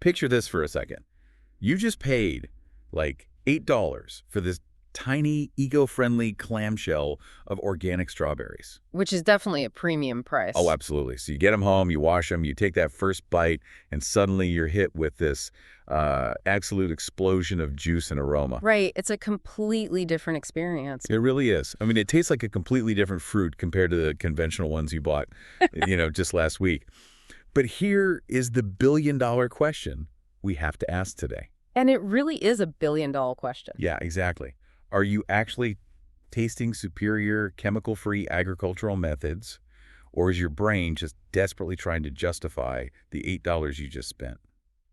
Picture this for a second. You just paid like $8 for this tiny, eco-friendly clamshell of organic strawberries. Which is definitely a premium price. Oh, absolutely. So you get them home, you wash them, you take that first bite, and suddenly you're hit with this absolute explosion of juice and aroma. Right. It's a completely different experience. It really is. I mean, it tastes like a completely different fruit compared to the conventional ones you bought, just last week. But here is the billion-dollar question we have to ask today. And it really is a billion-dollar question. Yeah, exactly. Are you actually tasting superior chemical-free agricultural methods, or is your brain just desperately trying to justify the $8 you just spent?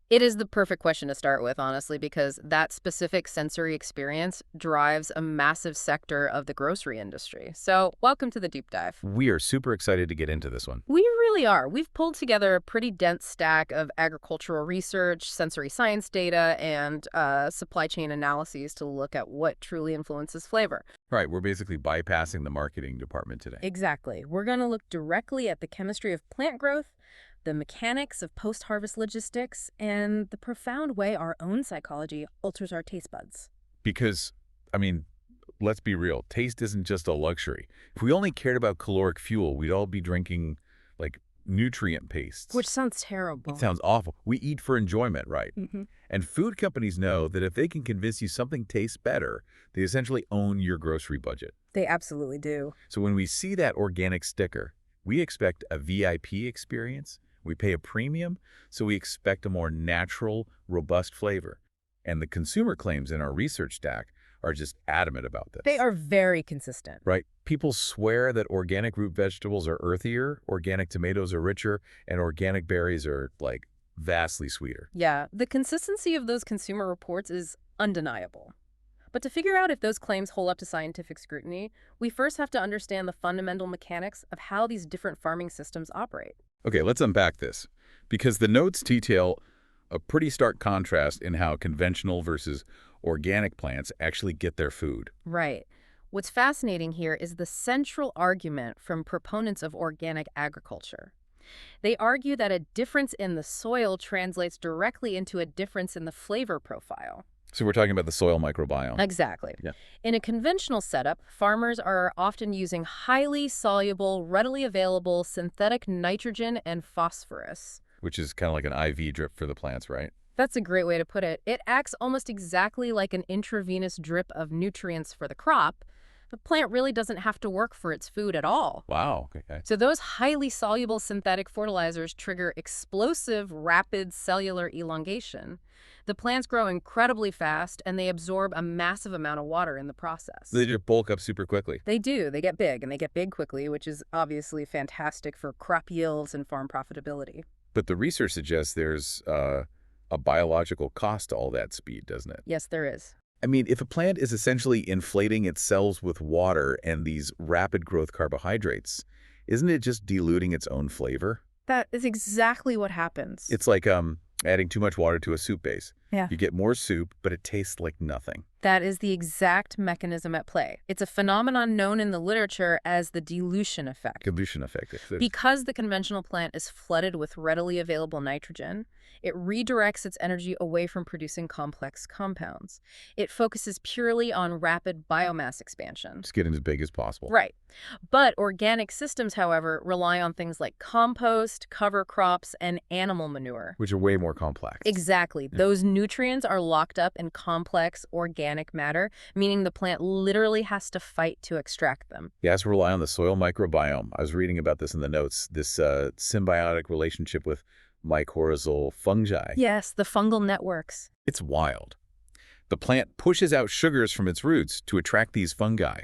It is the perfect question to start with, honestly, because that specific sensory experience drives a massive sector of the grocery industry. So welcome to the deep dive. We are super excited to get into this one. We really are. We've pulled together a pretty dense stack of agricultural research, sensory science data, and supply chain analyses to look at what truly influences flavor. Right, we're basically bypassing the marketing department today. Exactly. We're going to look directly at the chemistry of plant growth, the mechanics of post-harvest logistics, and the profound way our own psychology alters our taste buds. Because, let's be real, taste isn't just a luxury. If we only cared about caloric fuel, we'd all be drinking, nutrient pastes. Which sounds terrible. It sounds awful. We eat for enjoyment, right? Mm-hmm. And food companies know that if they can convince you something tastes better, they essentially own your grocery budget. They absolutely do. So when we see that organic sticker, we expect a VIP experience. We pay a premium, so we expect a more natural, robust flavor. And the consumer claims in our research stack are just adamant about this. They are very consistent. Right? People swear that organic root vegetables are earthier, organic tomatoes are richer, and organic berries are, vastly sweeter. Yeah, the consistency of those consumer reports is undeniable. But to figure out if those claims hold up to scientific scrutiny, we first have to understand the fundamental mechanics of how these different farming systems operate. Okay, let's unpack this, because the notes detail a pretty stark contrast in how conventional versus organic plants actually get their food. Right. What's fascinating here is the central argument from proponents of organic agriculture. They argue that a difference in the soil translates directly into a difference in the flavor profile. So we're talking about the soil microbiome. Exactly. Yeah. In a conventional setup, farmers are often using highly soluble, readily available synthetic nitrogen and phosphorus. Which is kind of like an IV drip for the plants, right? That's a great way to put it. It acts almost exactly like an intravenous drip of nutrients for the crop. The plant really doesn't have to work for its food at all. Wow. Okay. So those highly soluble synthetic fertilizers trigger explosive, rapid cellular elongation. The plants grow incredibly fast, and they absorb a massive amount of water in the process. They just bulk up super quickly. They do. They get big, and they get big quickly, which is obviously fantastic for crop yields and farm profitability. But the research suggests there's a biological cost to all that speed, doesn't it? Yes, there is. If a plant is essentially inflating its cells with water and these rapid growth carbohydrates, isn't it just diluting its own flavor? That is exactly what happens. It's like adding too much water to a soup base. Yeah. You get more soup, but it tastes like nothing. That is the exact mechanism at play. It's a phenomenon known in the literature as the dilution effect. Dilution effect. Because the conventional plant is flooded with readily available nitrogen, it redirects its energy away from producing complex compounds. It focuses purely on rapid biomass expansion. Just getting as big as possible. Right. But organic systems, however, rely on things like compost, cover crops, and animal manure. Which are way more complex. Exactly. Yeah. Those nutrients are locked up in complex organic matter, meaning the plant literally has to fight to extract them. Yeah, it has to rely on the soil microbiome. I was reading about this in the notes, this symbiotic relationship with mycorrhizal fungi. Yes, the fungal networks. It's wild. The plant pushes out sugars from its roots to attract these fungi,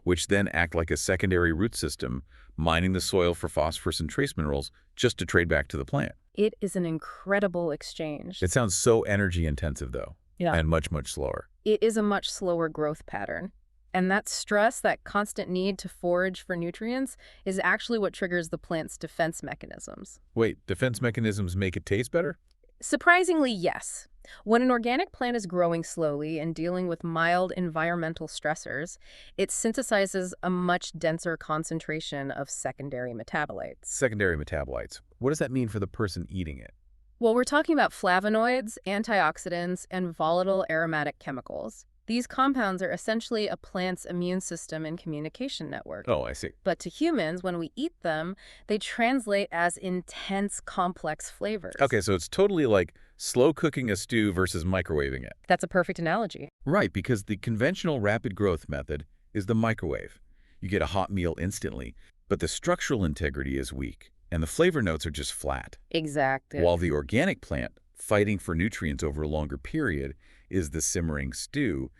which then act like a secondary root system, mining the soil for phosphorus and trace minerals just to trade back to the plant. It is an incredible exchange. It sounds so energy intensive, though, and much, much slower. It is a much slower growth pattern. And that stress, that constant need to forage for nutrients, is actually what triggers the plant's defense mechanisms. Wait, defense mechanisms make it taste better? Surprisingly, yes. When an organic plant is growing slowly and dealing with mild environmental stressors, it synthesizes a much denser concentration of secondary metabolites. Secondary metabolites. What does that mean for the person eating it? Well, we're talking about flavonoids, antioxidants, and volatile aromatic chemicals. These compounds are essentially a plant's immune system and communication network. Oh, I see. But to humans, when we eat them, they translate as intense, complex flavors. Okay, so it's totally like slow cooking a stew versus microwaving it. That's a perfect analogy. Right, because the conventional rapid growth method is the microwave. You get a hot meal instantly, but the structural integrity is weak, and the flavor notes are just flat. Exactly. While the organic plant, fighting for nutrients over a longer period, is the simmering stew,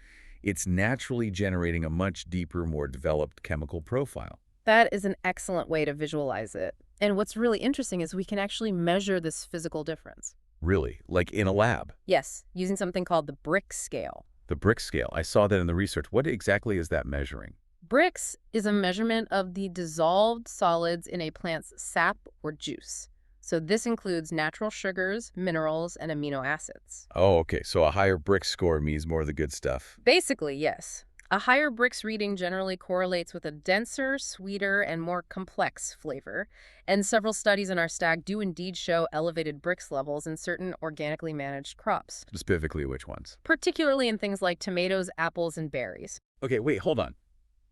it's naturally generating a much deeper, more developed chemical profile. That is an excellent way to visualize it. And what's really interesting is we can actually measure this physical difference. Really, like in a lab. Yes, using something called the Brick scale. The brick scale, I saw that in the research. What exactly is that measuring? Brix is a measurement of the dissolved solids in a plant's sap or juice. So this includes natural sugars, minerals, and amino acids. Oh, okay, so a higher brick score means more of the good stuff. Basically, yes. A higher Brix reading generally correlates with a denser, sweeter, and more complex flavor. And several studies in our stag do indeed show elevated Brix levels in certain organically managed crops, Specifically which ones? particularly in things like tomatoes, apples, and berries. Okay, wait, hold on.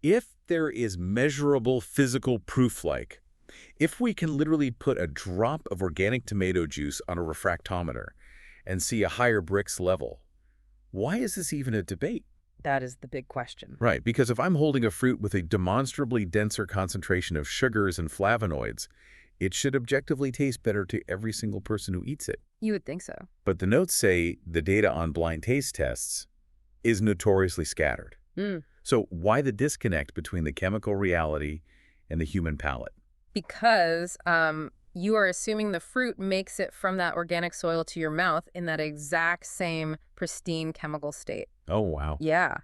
If there is measurable physical proof if we can literally put a drop of organic tomato juice on a refractometer and see a higher Brix level, why is this even a debate? That is the big question. Right, because if I'm holding a fruit with a demonstrably denser concentration of sugars and flavonoids, it should objectively taste better to every single person who eats it. You would think so. But the notes say the data on blind taste tests is notoriously scattered. Mm. So why the disconnect between the chemical reality and the human palate? Because you are assuming the fruit makes it from that organic soil to your mouth in that exact same pristine chemical state. Oh, wow. Yeah.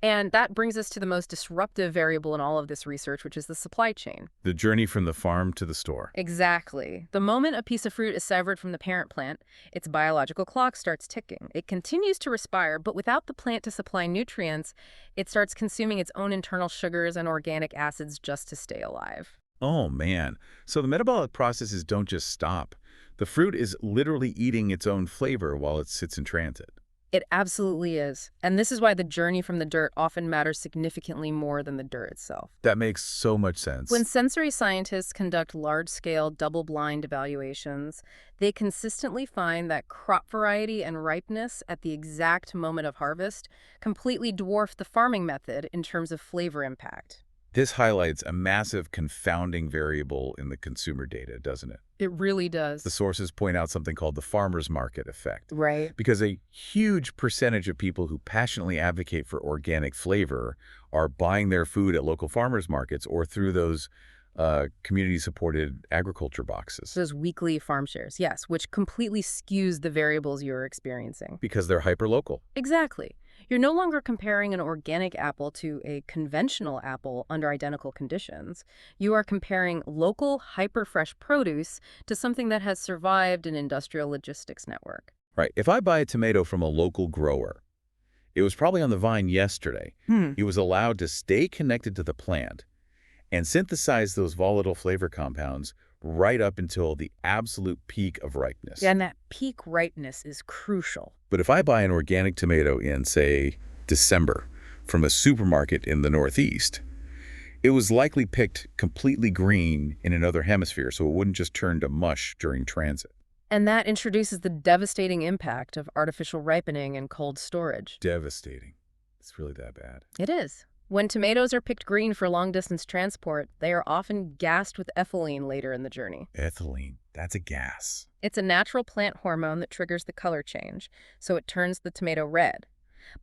And that brings us to the most disruptive variable in all of this research, which is the supply chain. The journey from the farm to the store. Exactly. The moment a piece of fruit is severed from the parent plant, its biological clock starts ticking. It continues to respire, but without the plant to supply nutrients, it starts consuming its own internal sugars and organic acids just to stay alive. Oh, man. So the metabolic processes don't just stop. The fruit is literally eating its own flavor while it sits in transit. It absolutely is. And this is why the journey from the dirt often matters significantly more than the dirt itself. That makes so much sense. When sensory scientists conduct large-scale, double-blind evaluations, they consistently find that crop variety and ripeness at the exact moment of harvest completely dwarf the farming method in terms of flavor impact. This highlights a massive confounding variable in the consumer data, doesn't it? It really does. The sources point out something called the farmer's market effect. Right. Because a huge percentage of people who passionately advocate for organic flavor are buying their food at local farmers markets or through those community-supported agriculture boxes. Those weekly farm shares, yes, which completely skews the variables you're experiencing. Because they're hyper-local. Exactly. You're no longer comparing an organic apple to a conventional apple under identical conditions. You are comparing local, hyper-fresh produce to something that has survived an industrial logistics network. Right. If I buy a tomato from a local grower, it was probably on the vine yesterday. It was allowed to stay connected to the plant and synthesize those volatile flavor compounds right up until the absolute peak of ripeness. Yeah, and that peak ripeness is crucial. But if I buy an organic tomato in, say, December from a supermarket in the Northeast, it was likely picked completely green in another hemisphere, so it wouldn't just turn to mush during transit. And that introduces the devastating impact of artificial ripening and cold storage. Devastating. It's really that bad. It is. When tomatoes are picked green for long-distance transport, they are often gassed with ethylene later in the journey. Ethylene. That's a gas. It's a natural plant hormone that triggers the color change, so it turns the tomato red.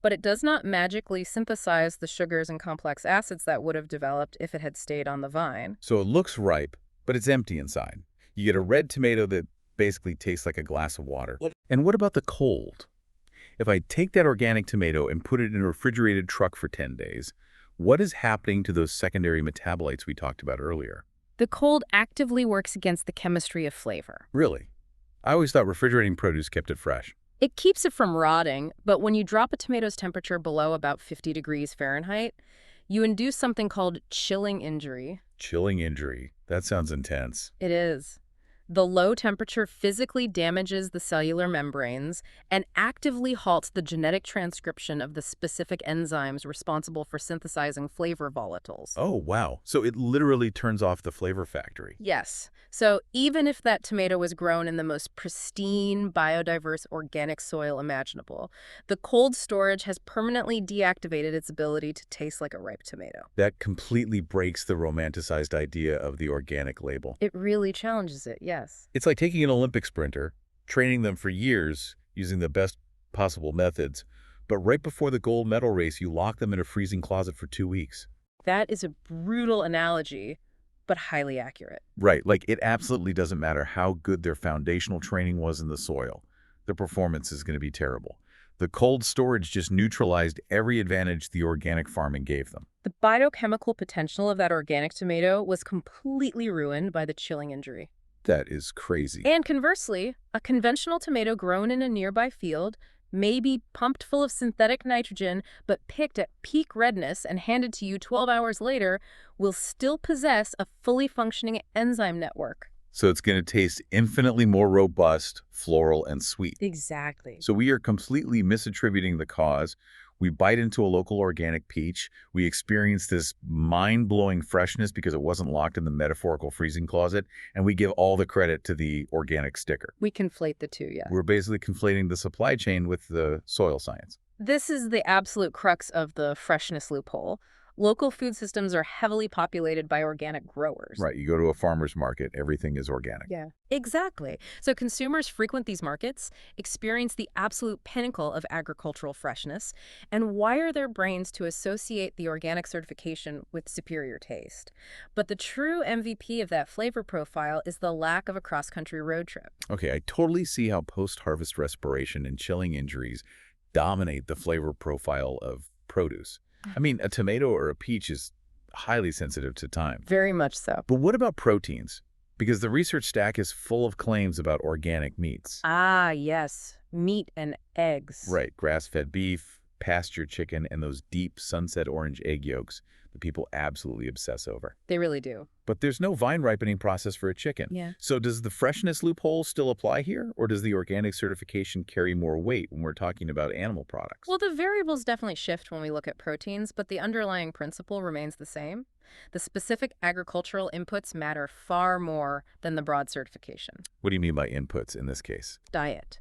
But it does not magically synthesize the sugars and complex acids that would have developed if it had stayed on the vine. So it looks ripe, but it's empty inside. You get a red tomato that basically tastes like a glass of water. And what about the cold? If I take that organic tomato and put it in a refrigerated truck for 10 days, what is happening to those secondary metabolites we talked about earlier? The cold actively works against the chemistry of flavor. Really? I always thought refrigerating produce kept it fresh. It keeps it from rotting, but when you drop a tomato's temperature below about 50 degrees Fahrenheit, you induce something called chilling injury. Chilling injury. That sounds intense. It is. The low temperature physically damages the cellular membranes and actively halts the genetic transcription of the specific enzymes responsible for synthesizing flavor volatiles. Oh, wow. So it literally turns off the flavor factory. Yes. So even if that tomato was grown in the most pristine, biodiverse organic soil imaginable, the cold storage has permanently deactivated its ability to taste like a ripe tomato. That completely breaks the romanticized idea of the organic label. It really challenges it, yes. It's like taking an Olympic sprinter, training them for years using the best possible methods, but right before the gold medal race, you lock them in a freezing closet for 2 weeks. That is a brutal analogy, but highly accurate. Right, like it absolutely doesn't matter how good their foundational training was in the soil. Their performance is going to be terrible. The cold storage just neutralized every advantage the organic farming gave them. The biochemical potential of that organic tomato was completely ruined by the chilling injury. That is crazy. And conversely, a conventional tomato grown in a nearby field may be pumped full of synthetic nitrogen, but picked at peak redness and handed to you 12 hours later, will still possess a fully functioning enzyme network. So it's going to taste infinitely more robust, floral, and sweet. Exactly. So we are completely misattributing the cause. We bite into a local organic peach. We experience this mind-blowing freshness because it wasn't locked in the metaphorical freezing closet, and we give all the credit to the organic sticker. We conflate the two, yeah. We're basically conflating the supply chain with the soil science. This is the absolute crux of the freshness loophole. Local food systems are heavily populated by organic growers. Right, you go to a farmer's market, everything is organic. Yeah, exactly. So consumers frequent these markets, experience the absolute pinnacle of agricultural freshness, and wire their brains to associate the organic certification with superior taste. But the true MVP of that flavor profile is the lack of a cross-country road trip. Okay, I totally see how post-harvest respiration and chilling injuries dominate the flavor profile of produce. I mean, a tomato or a peach is highly sensitive to time. Very much so. But what about proteins? Because the research stack is full of claims about organic meats. Ah, yes. Meat and eggs. Right, grass-fed beef, pasture chicken, and those deep sunset orange egg yolks that people absolutely obsess over. They really do. But there's no vine ripening process for a chicken. Yeah. So does the freshness loophole still apply here, or does the organic certification carry more weight when we're talking about animal products? Well, the variables definitely shift when we look at proteins, but the underlying principle remains the same. The specific agricultural inputs matter far more than the broad certification. What do you mean by inputs in this case? Diet.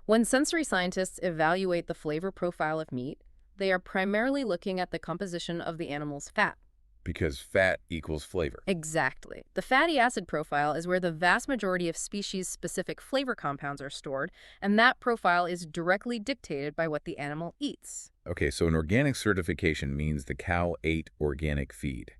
When sensory scientists evaluate the flavor profile of meat, they are primarily looking at the composition of the animal's fat. Because fat equals flavor. Exactly. The fatty acid profile is where the vast majority of species-specific flavor compounds are stored, and that profile is directly dictated by what the animal eats. Okay, so an organic certification means the cow ate organic feed.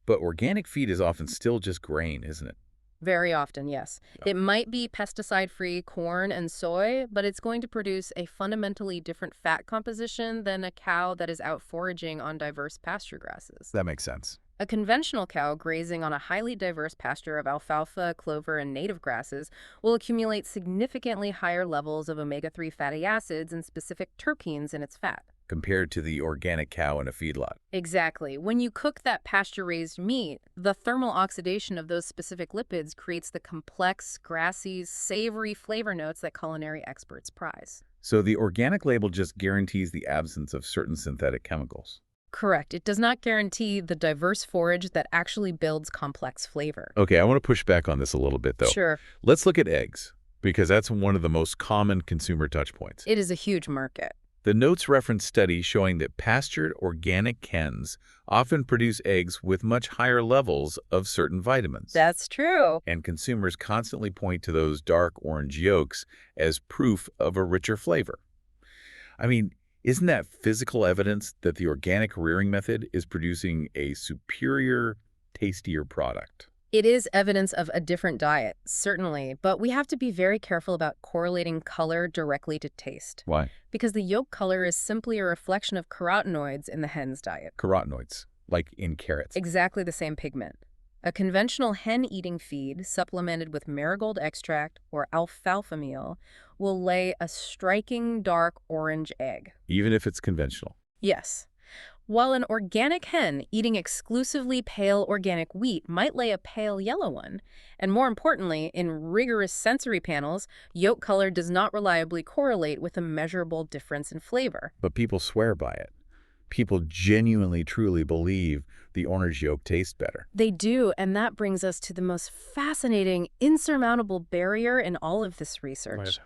But organic feed is often still just grain, isn't it? Very often, yes. It might be pesticide-free corn and soy, but it's going to produce a fundamentally different fat composition than a cow that is out foraging on diverse pasture grasses. That makes sense. A conventional cow grazing on a highly diverse pasture of alfalfa, clover, and native grasses will accumulate significantly higher levels of omega-3 fatty acids and specific terpenes in its fat. Compared to the organic cow in a feedlot. Exactly. When you cook that pasture-raised meat, the thermal oxidation of those specific lipids creates the complex, grassy, savory flavor notes that culinary experts prize. So the organic label just guarantees the absence of certain synthetic chemicals. Correct. It does not guarantee the diverse forage that actually builds complex flavor. Okay, I want to push back on this a little bit, though. Sure. Let's look at eggs, because that's one of the most common consumer touchpoints. It is a huge market. The notes reference studies showing that pastured organic hens often produce eggs with much higher levels of certain vitamins. That's true. And consumers constantly point to those dark orange yolks as proof of a richer flavor. I mean, isn't that physical evidence that the organic rearing method is producing a superior, tastier product? It is evidence of a different diet, certainly, but we have to be very careful about correlating color directly to taste. Why? Because the yolk color is simply a reflection of carotenoids in the hen's diet. Carotenoids, like in carrots. Exactly the same pigment. A conventional hen-eating feed, supplemented with marigold extract or alfalfa meal, will lay a striking dark orange egg. Even if it's conventional. Yes. While an organic hen eating exclusively pale organic wheat might lay a pale yellow one. And more importantly, in rigorous sensory panels, yolk color does not reliably correlate with a measurable difference in flavor. But people swear by it. People genuinely, truly believe the orange yolk tastes better. They do, and that brings us to the most fascinating, insurmountable barrier in all of this research.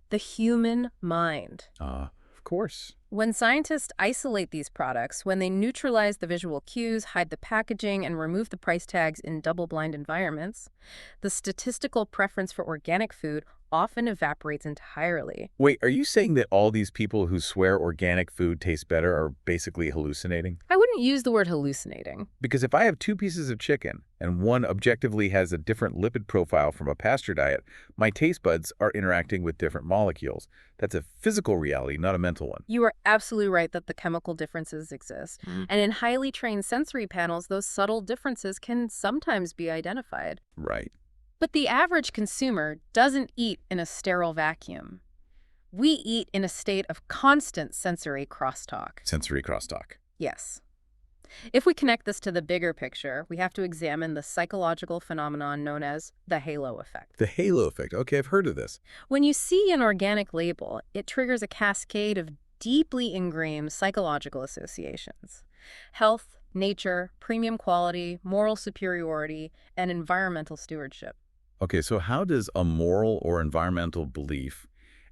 The human mind. Of course. When scientists isolate these products, when they neutralize the visual cues, hide the packaging, and remove the price tags in double-blind environments, the statistical preference for organic food often evaporates entirely. Wait, are you saying that all these people who swear organic food tastes better are basically hallucinating? I wouldn't use the word hallucinating. Because if I have two pieces of chicken and one objectively has a different lipid profile from a pasture diet, my taste buds are interacting with different molecules. That's a physical reality, not a mental one. You are absolutely right that the chemical differences exist. And in highly trained sensory panels, those subtle differences can sometimes be identified. Right. But the average consumer doesn't eat in a sterile vacuum. We eat in a state of constant sensory crosstalk. Sensory crosstalk. Yes. If we connect this to the bigger picture, we have to examine the psychological phenomenon known as the halo effect. The halo effect. Okay, I've heard of this. When you see an organic label, it triggers a cascade of deeply ingrained psychological associations. Health, nature, premium quality, moral superiority, and environmental stewardship. Okay, so how does a moral or environmental belief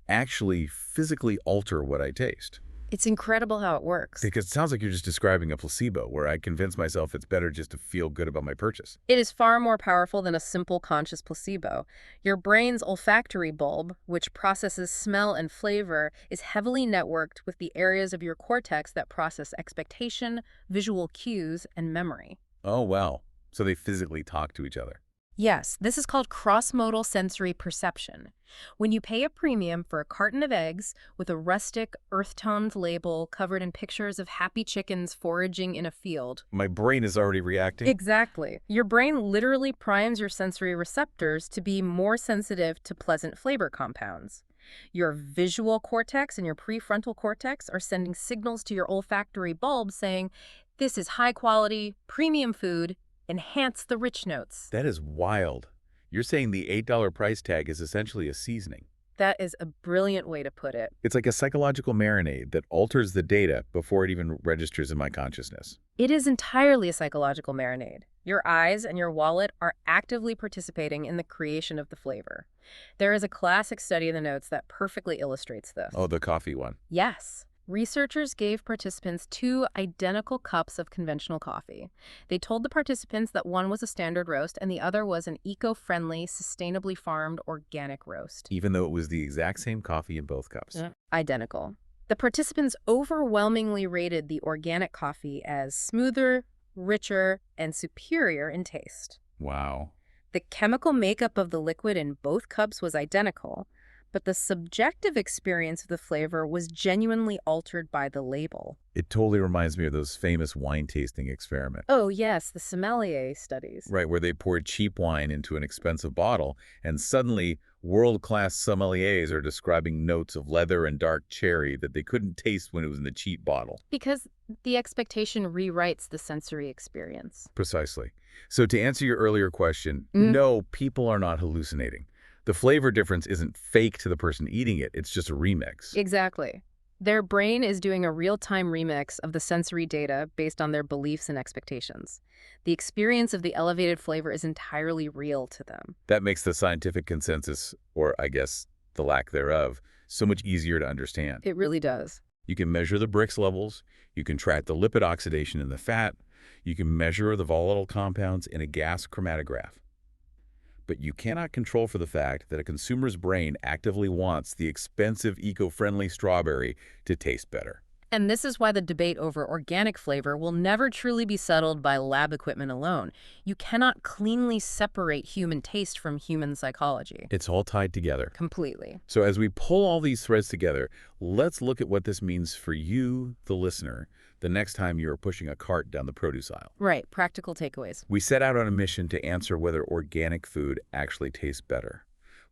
actually physically alter what I taste? It's incredible how it works. Because it sounds like you're just describing a placebo, where I convince myself it's better just to feel good about my purchase. It is far more powerful than a simple conscious placebo. Your brain's olfactory bulb, which processes smell and flavor, is heavily networked with the areas of your cortex that process expectation, visual cues, and memory. Oh, wow. So they physically talk to each other. Yes, this is called cross-modal sensory perception. When you pay a premium for a carton of eggs with a rustic, earth-toned label covered in pictures of happy chickens foraging in a field. My brain is already reacting. Exactly. Your brain literally primes your sensory receptors to be more sensitive to pleasant flavor compounds. Your visual cortex and your prefrontal cortex are sending signals to your olfactory bulb saying, "This is high-quality, premium food. Enhance the rich notes." That is wild. You're saying the $8 price tag is essentially a seasoning. That is a brilliant way to put it. It's like a psychological marinade that alters the data before it even registers in my consciousness. It is entirely a psychological marinade. Your eyes and your wallet are actively participating in the creation of the flavor. There is a classic study in the notes that perfectly illustrates this. Oh, the coffee one. Yes. Researchers gave participants 2 identical cups of conventional coffee. They told the participants that one was a standard roast and the other was an eco-friendly, sustainably farmed organic roast. Even though it was the exact same coffee in both cups. Identical. The participants overwhelmingly rated the organic coffee as smoother, richer, and superior in taste. Wow. The chemical makeup of the liquid in both cups was identical, but the subjective experience of the flavor was genuinely altered by the label. It totally reminds me of those famous wine tasting experiment. Oh yes, the sommelier studies. Right, where they poured cheap wine into an expensive bottle, and suddenly world-class sommeliers are describing notes of leather and dark cherry that they couldn't taste when it was in the cheap bottle. Because the expectation rewrites the sensory experience. Precisely. So to answer your earlier question, no, people are not hallucinating. The flavor difference isn't fake to the person eating it, it's just a remix. Exactly. Their brain is doing a real-time remix of the sensory data based on their beliefs and expectations. The experience of the elevated flavor is entirely real to them. That makes the scientific consensus, or I guess the lack thereof, so much easier to understand. It really does. You can measure the Brix levels, you can track the lipid oxidation in the fat, you can measure the volatile compounds in a gas chromatograph. But you cannot control for the fact that a consumer's brain actively wants the expensive, eco-friendly strawberry to taste better. And this is why the debate over organic flavor will never truly be settled by lab equipment alone. You cannot cleanly separate human taste from human psychology. It's all tied together. Completely. So as we pull all these threads together, let's look at what this means for you, the listener, the next time you're pushing a cart down the produce aisle. Right, practical takeaways. We set out on a mission to answer whether organic food actually tastes better.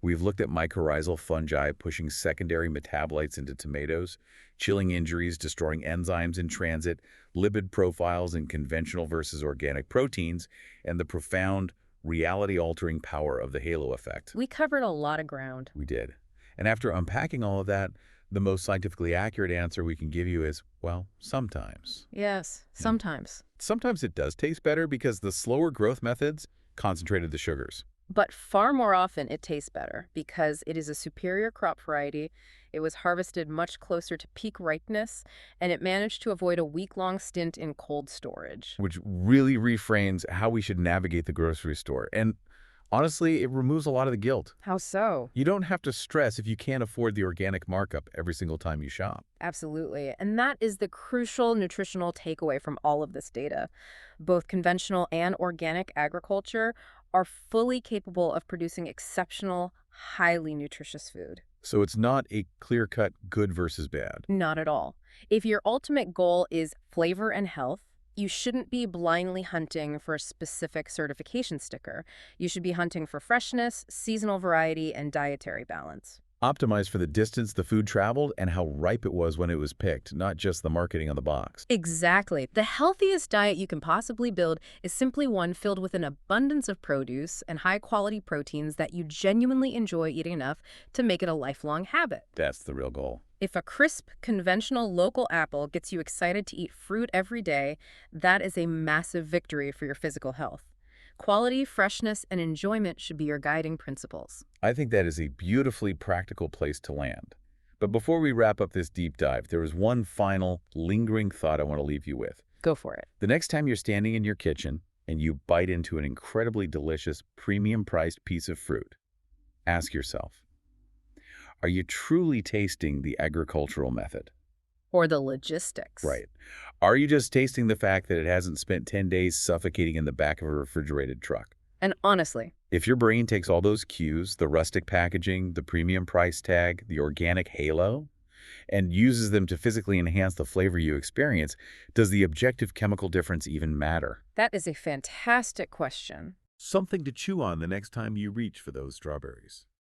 We've looked at mycorrhizal fungi pushing secondary metabolites into tomatoes, chilling injuries, destroying enzymes in transit, lipid profiles in conventional versus organic proteins, and the profound, reality-altering power of the halo effect. We covered a lot of ground. We did. And after unpacking all of that, the most scientifically accurate answer we can give you is, well, sometimes. Yes, Yeah. sometimes. Sometimes it does taste better because the slower growth methods concentrated the sugars. But far more often it tastes better because it is a superior crop variety, it was harvested much closer to peak ripeness, and it managed to avoid a week-long stint in cold storage. Which really reframes how we should navigate the grocery store. And honestly, it removes a lot of the guilt. How so? You don't have to stress if you can't afford the organic markup every single time you shop. Absolutely. And that is the crucial nutritional takeaway from all of this data. Both conventional and organic agriculture are fully capable of producing exceptional, highly nutritious food. So it's not a clear-cut good versus bad. Not at all. If your ultimate goal is flavor and health, you shouldn't be blindly hunting for a specific certification sticker. You should be hunting for freshness, seasonal variety, and dietary balance. Optimize for the distance the food traveled and how ripe it was when it was picked, not just the marketing on the box. Exactly. The healthiest diet you can possibly build is simply one filled with an abundance of produce and high-quality proteins that you genuinely enjoy eating enough to make it a lifelong habit. That's the real goal. If a crisp, conventional local apple gets you excited to eat fruit every day, that is a massive victory for your physical health. Quality, freshness, and enjoyment should be your guiding principles. I think that is a beautifully practical place to land. But before we wrap up this deep dive, there is one final, lingering thought I want to leave you with. Go for it. The next time you're standing in your kitchen and you bite into an incredibly delicious, premium-priced piece of fruit, ask yourself, are you truly tasting the agricultural method? Or the logistics. Right. Are you just tasting the fact that it hasn't spent 10 days suffocating in the back of a refrigerated truck? And honestly, If your brain takes all those cues, the rustic packaging, the premium price tag, the organic halo, and uses them to physically enhance the flavor you experience, does the objective chemical difference even matter? that is a fantastic question. Something to chew on the next time you reach for those strawberries.